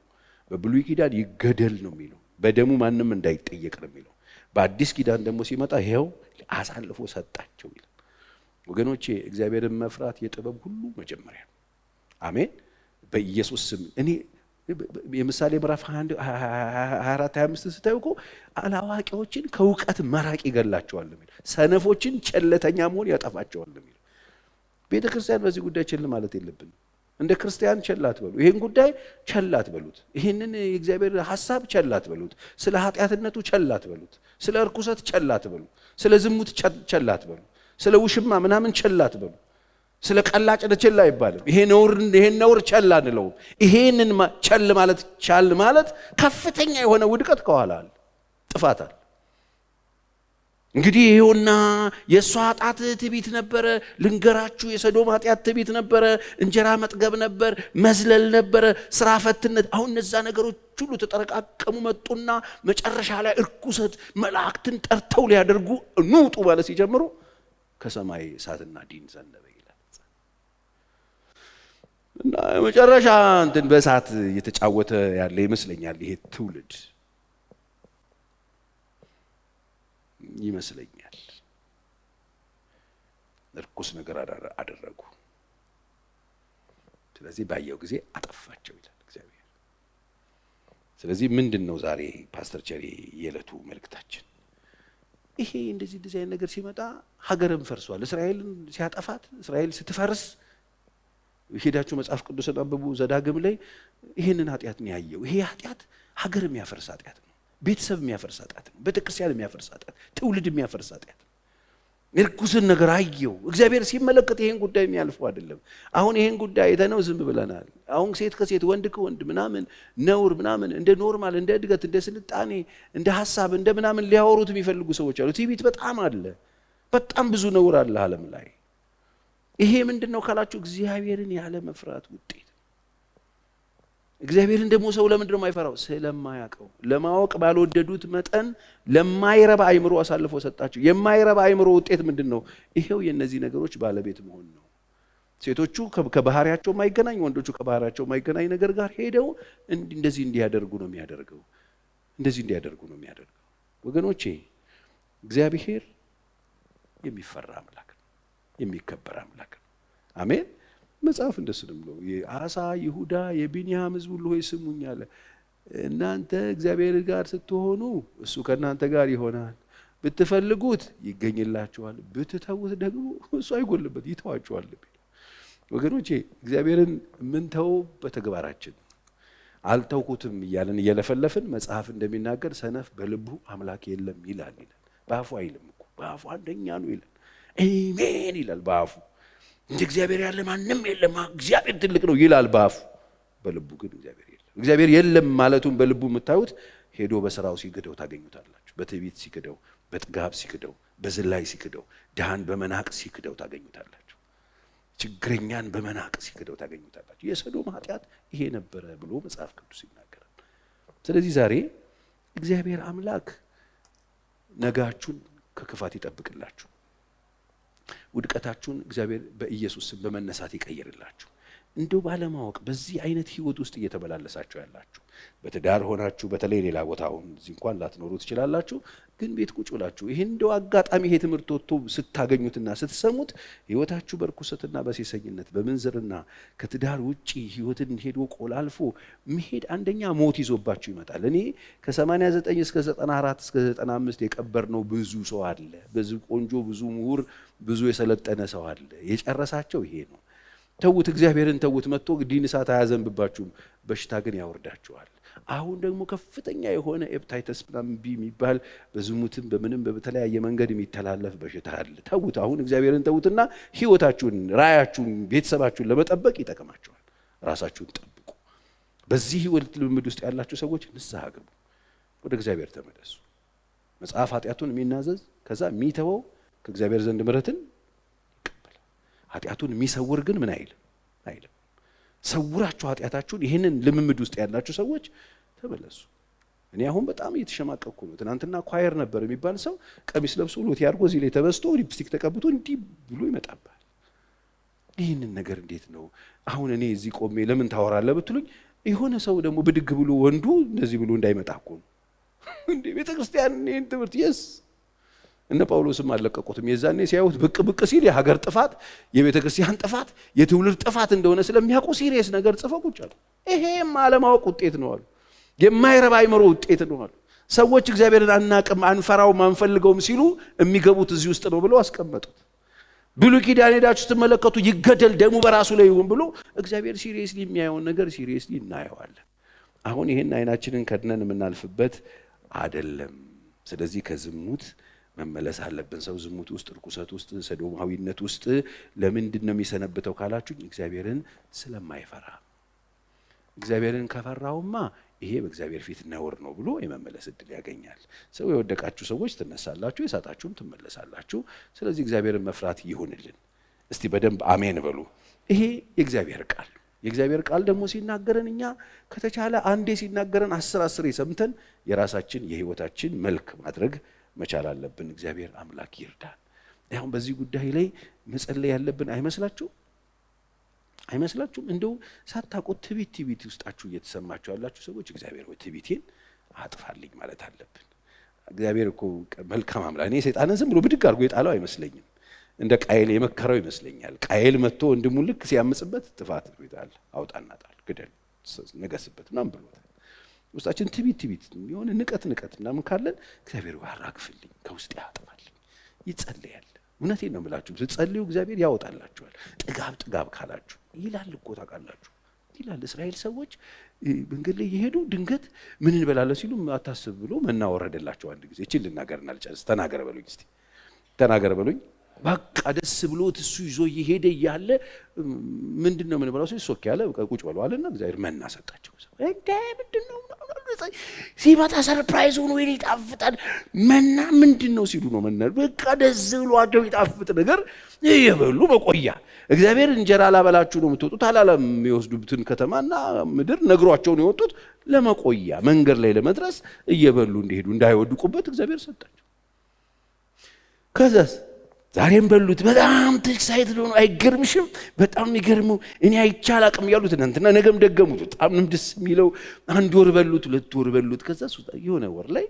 በብሉይ ኪዳን ይገደል ነው የሚለው፣ በደሙ ማንም እንዳይጠየቅ ነው የሚለው። በአዲስ ኪዳን ደግሞ ሲመጣ ይሄው አሳልፎ ሰጣቸው ይላል። ወገኖቼ እግዚአብሔርን መፍራት የጥበብ ሁሉ መጀመሪያ ነው። አሜን። በኢየሱስ ስም እኔ የምሳሌ ምዕራፍ 24-25 ስታዩ እኮ አላዋቂዎችን ከእውቀት መራቅ ይገላቸዋል የሚል፣ ሰነፎችን ቸለተኛ መሆን ያጠፋቸዋል የሚል። ቤተ ክርስቲያን በዚህ ጉዳይ ቸል ማለት የለብንም። እንደ ክርስቲያን ቸል አትበሉ። ይሄን ጉዳይ ቸል አትበሉት። ይሄንን የእግዚአብሔር ሐሳብ ቸል አትበሉት። ስለ ኃጢአትነቱ ቸል አትበሉት። ስለ እርኩሰት ቸል አትበሉ። ስለ ዝሙት ቸል አትበሉ። ስለ ውሽማ ምናምን ቸል አትበሉ። ስለ ቀላጭነት ቸል አይባልም። ይሄን ነውር ቸል አንለውም። ይሄንን ቸል ማለት ከፍተኛ የሆነ ውድቀት ከኋላ አለ፣ ጥፋት አለ። እንግዲህ ይሄውና የሷ ኃጢአት ትዕቢት ነበረ። ልንገራችሁ፣ የሰዶም ኃጢአት ትዕቢት ነበረ፣ እንጀራ መጥገብ ነበር፣ መዝለል ነበረ፣ ስራ ፈትነት። አሁን እነዛ ነገሮች ሁሉ ተጠረቃቀሙ መጡና መጨረሻ ላይ እርኩሰት መላእክትን ጠርተው ሊያደርጉ ንውጡ ማለት ሲጀምሩ ከሰማይ እሳትና ዲን ዘነበ ይላል። እና መጨረሻ እንትን በእሳት እየተጫወተ ያለ ይመስለኛል ይሄ ትውልድ ይመስለኛል። እርኩስ ነገር አደረጉ። ስለዚህ ባየው ጊዜ አጠፋቸው ይላል እግዚአብሔር። ስለዚህ ምንድነው ዛሬ ፓስተር ቸሪ የዕለቱ መልእክታችን? ይሄ እንደዚህ አይነት ነገር ሲመጣ ሀገርም ፈርሷል። እስራኤልን ሲያጠፋት፣ እስራኤል ስትፈርስ ሄዳችሁ መጽሐፍ ቅዱስን አንብቡ። ዘዳግም ላይ ይሄንን ኃጢአት ነው ያየው። ይሄ ኃጢአት ሀገር የሚያፈርስ ኃጢአት ነው። ቤተሰብ የሚያፈርስ ኃጢአት ነው። ቤተክርስቲያን የሚያፈርስ ኃጢአት፣ ትውልድ የሚያፈርስ ኃጢአት ነው። እርኩስን ነገር አየው። እግዚአብሔር ሲመለከት ይሄን ጉዳይ የሚያልፈው አይደለም። አሁን ይሄን ጉዳይ አይተነው ዝም ብለናል። አሁን ሴት ከሴት ወንድ ከወንድ ምናምን ነውር ምናምን እንደ ኖርማል፣ እንደ እድገት፣ እንደ ስልጣኔ፣ እንደ ሐሳብ፣ እንደ ምናምን ሊያወሩት የሚፈልጉ ሰዎች አሉ። ትዕቢት በጣም አለ። በጣም ብዙ ነውር አለ ዓለም ላይ። ይሄ ምንድነው ካላችሁ እግዚአብሔርን ያለ መፍራት ውጤት። እግዚአብሔርን ደግሞ ሰው ለምንድነው የማይፈራው? ስለማያውቀው። ለማወቅ ባልወደዱት መጠን ለማይረባ አይምሮ አሳልፎ ሰጣቸው። የማይረባ አይምሮ ውጤት ምንድነው? ይሄው የነዚህ ነገሮች ባለቤት መሆን ነው። ሴቶቹ ከባህሪያቸው የማይገናኝ፣ ወንዶቹ ከባህሪያቸው የማይገናኝ ነገር ጋር ሄደው እንደዚህ እንዲያደርጉ ነው የሚያደርገው። እንደዚህ እንዲያደርጉ ነው የሚያደርገው። ወገኖቼ እግዚአብሔር የሚፈራ አምላክ ነው፣ የሚከበር አምላክ ነው። አሜን። መጽሐፍ እንደሱ ነው ብሎ የአሳ ይሁዳ የቢንያም ሕዝብ ሁሉ ሆይ ስሙኝ አለ። እናንተ እግዚአብሔር ጋር ስትሆኑ እሱ ከእናንተ ጋር ይሆናል። ብትፈልጉት ይገኝላችኋል፣ ብትተውት ደግሞ እሱ አይጎልበት ይተዋችኋል። ወገኖቼ እግዚአብሔርን ምንተው በተግባራችን አልተውኩትም እያለን እየለፈለፍን መጽሐፍ እንደሚናገር ሰነፍ በልቡ አምላክ የለም ይላል። በአፉ አይልም እኮ በአፉ አንደኛ ነው ይላል። አሜን ይላል በአፉ። እንደ እግዚአብሔር ያለ ማንም የለም፣ እግዚአብሔር ትልቅ ነው ይላል በአፉ። በልቡ ግን እግዚአብሔር የለም። እግዚአብሔር የለም ማለቱን በልቡ የምታዩት ሄዶ በስራው ሲክደው ታገኙታላችሁ። በትዕቢት ሲክደው፣ በጥጋብ ሲክደው፣ በዝላይ ሲክደው፣ ድሃን በመናቅ ሲክደው ታገኙታላችሁ። ችግረኛን በመናቅ ሲክደው ታገኙታላችሁ። የሰዶም ኃጢአት ይሄ ነበረ ብሎ መጽሐፍ ቅዱስ ይናገራል። ስለዚህ ዛሬ እግዚአብሔር አምላክ ነጋችሁን ከክፋት ይጠብቅላችሁ። ውድቀታችሁን እግዚአብሔር በኢየሱስ ስም በመነሳት ይቀይርላችሁ። እንደው ባለማወቅ በዚህ አይነት ህይወት ውስጥ እየተመላለሳችሁ ያላችሁ በትዳር ሆናችሁ በተለይ ሌላ ቦታ አሁን እዚህ እንኳን ላትኖሩ ትችላላችሁ፣ ግን ቤት ቁጭ ብላችሁ ይሄን እንደው አጋጣሚ ይሄ ትምህርት ወጥቶ ስታገኙትና ስትሰሙት ህይወታችሁ በርኩሰትና በሴሰኝነት በምንዝርና ከትዳር ውጪ ህይወትን ሄዶ ቆላልፎ መሄድ አንደኛ ሞት ይዞባችሁ ይመጣል። እኔ ከ89 እስከ 94 እስከ 95 የቀበርነው ብዙ ሰው አለ፣ ብዙ ቆንጆ፣ ብዙ ምሁር፣ ብዙ የሰለጠነ ሰው አለ። የጨረሳቸው ይሄ ነው። ተውት፣ እግዚአብሔርን ተውት። መጥቶ ዲን እሳት አያዘንብባችሁም፣ በሽታ ግን ያወርዳችኋል። አሁን ደግሞ ከፍተኛ የሆነ ኤፕታይተስ ቢ የሚባል በዝሙትም በምንም በተለያየ መንገድ የሚተላለፍ በሽታ አለ። ተውት፣ አሁን እግዚአብሔርን ተውትና ህይወታችሁን፣ ራያችሁን፣ ቤተሰባችሁን ለመጠበቅ ይጠቅማችኋል። ራሳችሁን ጠብቁ። በዚህ ህይወት ልምምድ ውስጥ ያላችሁ ሰዎች ንስሐ ግቡ፣ ወደ እግዚአብሔር ተመለሱ። መጽሐፍ ኃጢአቱን የሚናዘዝ ከዛ የሚተወው ከእግዚአብሔር ዘንድ ምሕረትን ይቀበላል። ኃጢአቱን የሚሰውር ግን ምን አይልም። ሰውራችሁ ኃጢአታችሁን ይህንን ልምምድ ውስጥ ያላችሁ ሰዎች ተመለሱ። እኔ አሁን በጣም እየተሸማቀቅኩ ነው። ትናንትና ኳየር ነበር የሚባል ሰው ቀሚስ ለብሶ ሎቲ አድርጎ እዚህ ላይ ተበስቶ ሊፕስቲክ ተቀብቶ እንዲህ ብሎ ይመጣባል። ይህንን ነገር እንዴት ነው አሁን እኔ እዚህ ቆሜ ለምን ታወራለህ ብትሉኝ፣ የሆነ ሰው ደግሞ ብድግ ብሎ ወንዱ እንደዚህ ብሎ እንዳይመጣ እኮ ነው እንዴ ቤተክርስቲያን ይህን ትምህርት የስ እነ ጳውሎስም አለቀቁትም። የዛኔ ሲያዩት ብቅ ብቅ ሲል የሀገር ጥፋት፣ የቤተ ክርስቲያን ጥፋት፣ የትውልድ ጥፋት እንደሆነ ስለሚያውቁ ሲሪየስ ነገር ጽፈው ቁጭ አሉ። ይሄም አለማወቅ ውጤት ነው አሉ። የማይረባ አይምሮ ውጤት ነው አሉ። ሰዎች እግዚአብሔርን አናቅም፣ አንፈራውም፣ አንፈልገውም ሲሉ የሚገቡት እዚህ ውስጥ ነው ብለው አስቀመጡት። ብሉይ ኪዳን ሄዳችሁ ስትመለከቱ ይገደል ደሙ በራሱ ላይ ይሁን ብሎ እግዚአብሔር ሲሪየስሊ የሚያየውን ነገር ሲሪየስሊ እናየዋለን። አሁን ይሄን አይናችንን ከድነን የምናልፍበት አይደለም። ስለዚህ ከዝሙት መመለስ አለብን። ሰው ዝሙት ውስጥ፣ ርኩሰት ውስጥ፣ ሰዶማዊነት ውስጥ ለምንድን ነው የሚሰነብተው ካላችሁ እግዚአብሔርን ስለማይፈራ። እግዚአብሔርን ከፈራውማ ይሄ በእግዚአብሔር ፊት ነውር ነው ብሎ የመመለስ እድል ያገኛል። ሰው የወደቃችሁ ሰዎች ትነሳላችሁ፣ የሳታችሁም ትመለሳላችሁ። ስለዚህ እግዚአብሔርን መፍራት ይሁንልን። እስቲ በደንብ አሜን በሉ። ይሄ የእግዚአብሔር ቃል። የእግዚአብሔር ቃል ደግሞ ሲናገረን እኛ ከተቻለ አንዴ ሲናገረን 10 ሰምተን የራሳችን የህይወታችን መልክ ማድረግ መቻል አለብን። እግዚአብሔር አምላክ ይርዳን። አሁን በዚህ ጉዳይ ላይ መጸለይ ያለብን አይመስላችሁም? እንደው ሳታውቁት ትቢት ውስጣችሁ እየተሰማችሁ ያላችሁ ሰዎች እግዚአብሔር ወይ ትቢቴን አጥፋልኝ ማለት አለብን። እግዚአብሔር እኮ መልካም አምላክ። እኔ ሰይጣንን ዝም ብሎ ብድግ አድርጎ የጣለው አይመስለኝም። እንደ ቃየል የመከረው ይመስለኛል። ቃየል መጥቶ ወንድሙን ልክ ሲያምጽበት ጥፋት ነው ይላል፣ አውጣና ጣል፣ ግደል፣ ነገስበት ምናምን ብሎታል። ውስጣችን ትቢት የሆነ ንቀት ምናምን ካለን እግዚአብሔር አራግፍልኝ፣ ከውስጥ ያጥፋልኝ ይጸልያል። እውነቴን ነው የምላችሁ፣ ስትጸልዩ እግዚአብሔር ያወጣላችኋል። ጥጋብ ካላችሁ ይላል እኮ ታውቃላችሁ፣ ይላል እስራኤል ሰዎች መንገድ ላይ የሄዱ ድንገት ምን እንበላለን ሲሉ አታስብ ብሎ መና ወረደላቸው። አንድ ጊዜ እቺን ልናገርና ልጨርስ። ተናገረ በሉኝ እስቲ፣ ተናገረ በሉኝ። በቃ ደስ ብሎት እሱ ይዞ እየሄደ እያለ ምንድነው ምን ብለው ሲሶክ ያለ ቁጭ ብለዋልና እግዚአብሔር መና ሰጣቸው። እንዴ ምንድነው ሲመጣ ሰርፕራይዝ ሆኖ ይጣፍጣል መና ምንድነው ሲሉ ነው መና በቃ ደስ ብሏቸው ይጣፍጥ ነገር እየበሉ መቆያ። እግዚአብሔር እንጀራ ላበላችሁ ነው የምትወጡት አላለም። የሚወስዱትን ከተማና ምድር ነግሯቸው ነው የወጡት ለመቆያ፣ መንገድ ላይ ለመድረስ እየበሉ እንዲሄዱ እንዳይወድቁበት እግዚአብሔር ሰጣቸው። ከዛስ ዛሬም በሉት። በጣም ኤክሳይትድ ሆኖ አይገርምሽም? በጣም የሚገርመው እኔ አይቻል አቅም ያሉት እናንተና ነገም ደገሙት። በጣም ነው ደስ የሚለው። 1 ወር በሉት፣ 2 ወር በሉት። ከዛ የሆነ ወር ላይ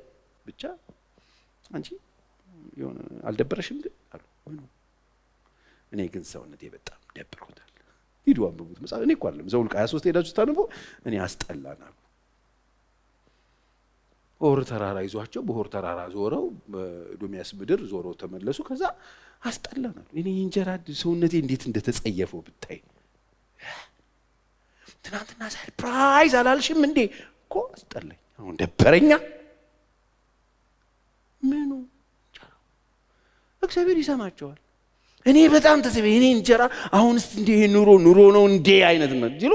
ብቻ አንቺ የሆነ አልደበረሽም ግን አሉ። እኔ ግን ሰውነቴ በጣም ደብሮታል። ሂዱ አንብቡት መጽሐፍ። እኔ እኮ አይደለም ዘኍልቍ 23 ሄዳችሁ ታነቡ። እኔ አስጠላናል። ሆር ተራራ ይዟቸው በሆር ተራራ ዞረው በኤዶምያስ ምድር ዞረው ተመለሱ። ከዛ አስጠላናል። እኔ እንጀራ ሰውነቴ እንዴት እንደተጸየፈው ብታይ። ትናንትና ሰርፕራይዝ አላልሽም እንዴ እኮ አስጠላኝ። አሁን ደበረኛ። ምኑ እግዚአብሔር ይሰማቸዋል። እኔ በጣም ተሰበ እኔ እንጀራ አሁንስ እንዴ ኑሮ ነው እንዴ አይነት ነው ዲሎ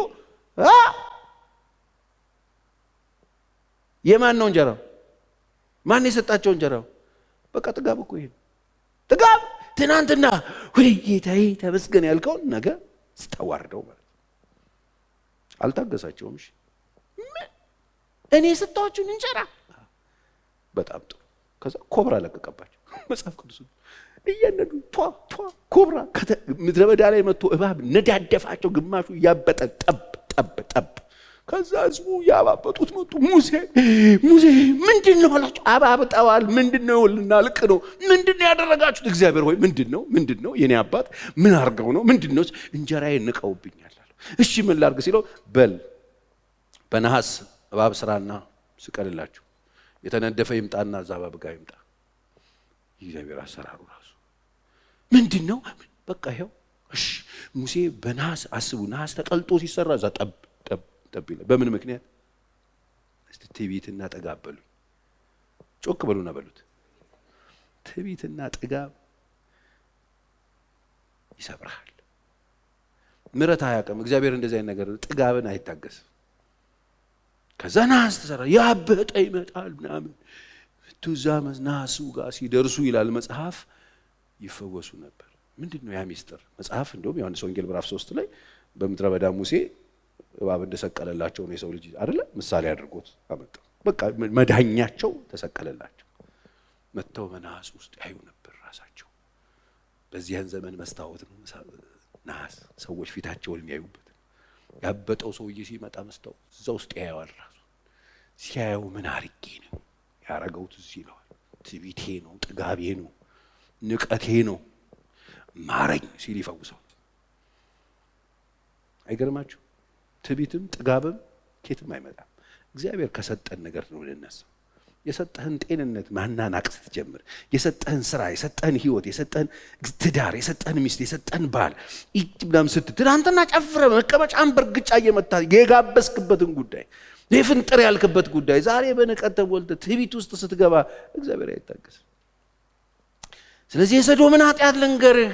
የማን ነው እንጀራው? ማን የሰጣቸው እንጀራው? በቃ ጥጋብ እኮ ይሄ ጥጋብ። ትናንትና ወይ ጌታዬ ተመስገን ያልከውን ነገ ስታዋርደው ማለት አልታገሳቸውም። እሺ እኔ የሰጣችሁን እንጀራ በጣም ጥሩ። ከዛ ኮብራ ለቀቀባቸው። መጽሐፍ ቅዱስ እየነዱ ቷ ኮብራ ምድረ በዳ ላይ መጥቶ እባብ ነዳደፋቸው። ግማሹ እያበጠ ጠብ ከዛ ህዝቡ ያባበጡት መጡ። ሙሴ ምንድነው አላቸው። አባብጠዋል። ምንድነው? ልናልቅ ነው። ምንድነው ያደረጋችሁት? እግዚአብሔር ሆይ ምንድነው? የኔ አባት ምን አርገው ነው? ምንድነው? እንጀራዬን ንቀውብኛል አለው። እሺ ምን ላርግ ሲለው በል በነሐስ እባብ ስራና ስቀልላችሁ፣ የተነደፈ ይምጣና እዛ እባብ ጋር ይምጣ። እግዚአብሔር አሰራሩ ራሱ ምንድነው? በቃ ይሄው። እሺ ሙሴ በነሐስ አስቡ፣ ነሐስ ተቀልጦ ሲሰራ እዛ ጠብ ይላል። በምን ምክንያት? እስቲ ትዕቢትና ጥጋብ በሉኝ። ጮክ በሉና በሉት። ትዕቢትና ጥጋብ ይሰብራል። ምሕረት አያውቅም እግዚአብሔር። እንደዚህ አይነት ነገር ጥጋብን አይታገስም። ከዛ ነሐስ ተሰራ፣ ያበጠ ይመጣል ምናምን። ትዛ ነሐሱ ጋር ሲደርሱ ይላል መጽሐፍ ይፈወሱ ነበር። ምንድነው ያ ሚስጥር? መጽሐፍ እንደውም ዮሐንስ ወንጌል ምዕራፍ 3 ላይ በምድረ በዳ ሙሴ እባብ እንደሰቀለላቸው ነው የሰው ልጅ አይደለ ምሳሌ አድርጎት አመጣው። በቃ መዳኛቸው ተሰቀለላቸው። መተው በነሐስ ውስጥ ያዩ ነበር ራሳቸው። በዚያን ዘመን መስታወት ነው ነሐስ፣ ሰዎች ፊታቸውን የሚያዩበት። ያበጠው ሰውዬ ሲመጣ መስታወት እዛ ውስጥ ያየዋል። ራሱ ሲያየው ምን አርጌ ነው ያረገው ትዝ ይለዋል። ትዕቢቴ ነው፣ ጥጋቤ ነው፣ ንቀቴ ነው፣ ማረኝ ሲል ይፈውሰው። አይገርማችሁ? ትዕቢትም ጥጋብም ኬትም አይመጣም። እግዚአብሔር ከሰጠን ነገር ነው ልነሳ። የሰጠህን ጤንነት ማናናቅ ስትጀምር፣ የሰጠህን ስራ፣ የሰጠህን ህይወት፣ የሰጠህን ትዳር፣ የሰጠህን ሚስት፣ የሰጠህን ባል ምናምን ስትል ትናንትና ጨፍረ መቀመጫን በርግጫ እየመታ የጋበስክበትን ጉዳይ፣ የፍንጥር ያልክበት ጉዳይ ዛሬ በንቀት ተሞልተህ ትዕቢት ውስጥ ስትገባ እግዚአብሔር አይታገስም። ስለዚህ የሰዶምን ኃጢአት ልንገርህ።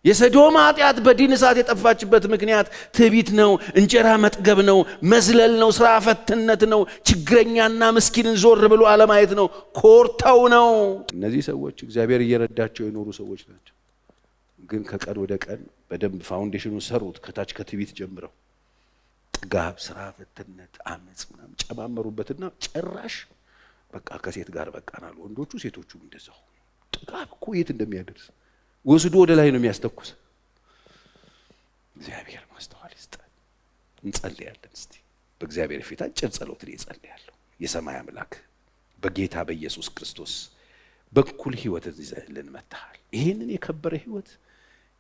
የሰዶም ኃጢአት በዲን እሳት የጠፋችበት ምክንያት ትዕቢት ነው፣ እንጀራ መጥገብ ነው፣ መዝለል ነው፣ ስራ ፈትነት ነው፣ ችግረኛና ምስኪንን ዞር ብሎ አለማየት ነው፣ ኮርተው ነው። እነዚህ ሰዎች እግዚአብሔር እየረዳቸው የኖሩ ሰዎች ናቸው። ግን ከቀን ወደ ቀን በደንብ ፋውንዴሽኑን ሰሩት። ከታች ከትዕቢት ጀምረው ጥጋብ፣ ስራ ፈትነት፣ አመጽ ምናምን ጨማመሩበትና ጭራሽ በቃ ከሴት ጋር በቃናል። ወንዶቹ ሴቶቹም እንደዛው። ጥጋብ እኮ የት እንደሚያደርስ ወስዶ ወደ ላይ ነው የሚያስተኩስ። እግዚአብሔር ማስተዋል ይስጠን። እንጸልያለን። እስቲ በእግዚአብሔር ፊት አጭር ጸሎት እጸልያለሁ። የሰማይ አምላክ በጌታ በኢየሱስ ክርስቶስ በኩል ህይወትን ይዘህልን መጥተሃል። ይሄንን የከበረ ህይወት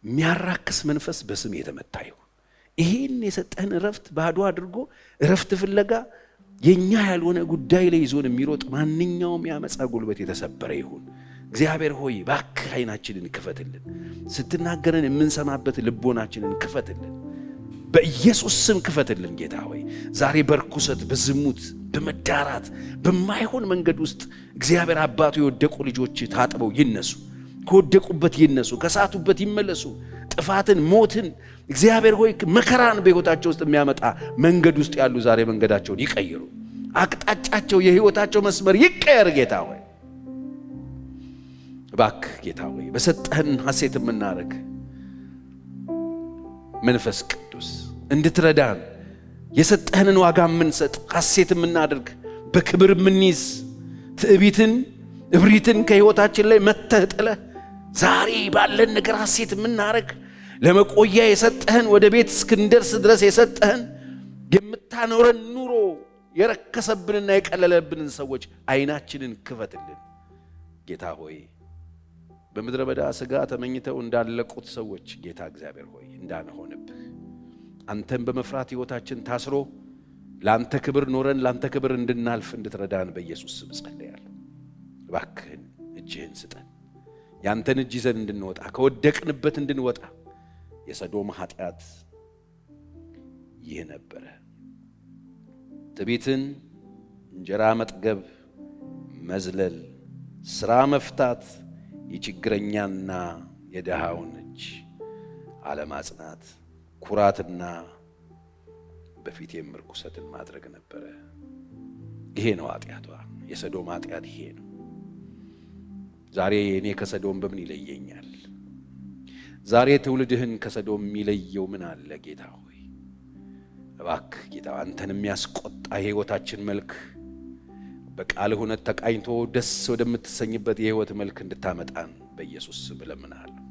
የሚያራክስ መንፈስ በስም የተመታ ይሁን። ይሄን የሰጠህን እረፍት ባዶ አድርጎ እረፍት ፍለጋ የኛ ያልሆነ ጉዳይ ላይ ይዞን የሚሮጥ ማንኛውም ያመጻ ጉልበት የተሰበረ ይሁን። እግዚአብሔር ሆይ እባክህ ዓይናችንን ክፈትልን። ስትናገረን የምንሰማበት ልቦናችንን ክፈትልን። በኢየሱስ ስም ክፈትልን። ጌታ ሆይ ዛሬ በርኩሰት፣ በዝሙት፣ በመዳራት በማይሆን መንገድ ውስጥ እግዚአብሔር አባቱ የወደቁ ልጆች ታጥበው ይነሱ፣ ከወደቁበት ይነሱ፣ ከሳቱበት ይመለሱ። ጥፋትን፣ ሞትን፣ እግዚአብሔር ሆይ መከራን በሕይወታቸው ውስጥ የሚያመጣ መንገድ ውስጥ ያሉ ዛሬ መንገዳቸውን ይቀይሩ። አቅጣጫቸው፣ የሕይወታቸው መስመር ይቀየር። ጌታ ሆይ እባክህ ጌታ ሆይ በሰጠህን ሐሴት የምናደርግ መንፈስ ቅዱስ እንድትረዳን የሰጠህንን ዋጋ የምንሰጥ ሐሴት የምናደርግ በክብር የምንይዝ ትዕቢትን እብሪትን ከሕይወታችን ላይ መተህ ጥለህ ዛሬ ባለን ነገር ሐሴት የምናደርግ ለመቆያ የሰጠህን ወደ ቤት እስክንደርስ ድረስ የሰጠህን የምታኖረን ኑሮ የረከሰብንና የቀለለብንን ሰዎች ዓይናችንን ክፈትልን። ጌታ ሆይ በምድረ በዳ ሥጋ ተመኝተው እንዳለቁት ሰዎች ጌታ እግዚአብሔር ሆይ እንዳንሆንብህ አንተን በመፍራት ሕይወታችን ታስሮ ለአንተ ክብር ኖረን ለአንተ ክብር እንድናልፍ እንድትረዳን በኢየሱስ ስም ጸልያለሁ። እባክህን እጅህን ስጠን። ያንተን እጅ ይዘን እንድንወጣ ከወደቅንበት እንድንወጣ። የሰዶም ኃጢአት ይህ ነበረ። ትዕቢትን፣ እንጀራ መጥገብ፣ መዝለል፣ ሥራ መፍታት፣ የችግረኛና የድሃውን እጅ አለማጽናት፣ ኩራትና በፊቴም ርኩሰትን ማድረግ ነበረ። ይሄ ነው ኃጢአቷ። የሰዶም ኃጢአት ይሄ ነው። ዛሬ እኔ ከሰዶም በምን ይለየኛል? ዛሬ ትውልድህን ከሰዶም የሚለየው ምን አለ? ጌታ ሆይ እባክህ ጌታ አንተን የሚያስቆጣ የሕይወታችን መልክ በቃልህ እውነት ተቃኝቶ ደስ ወደምትሰኝበት የሕይወት መልክ እንድታመጣን በኢየሱስ ስም እለምንሃለሁ።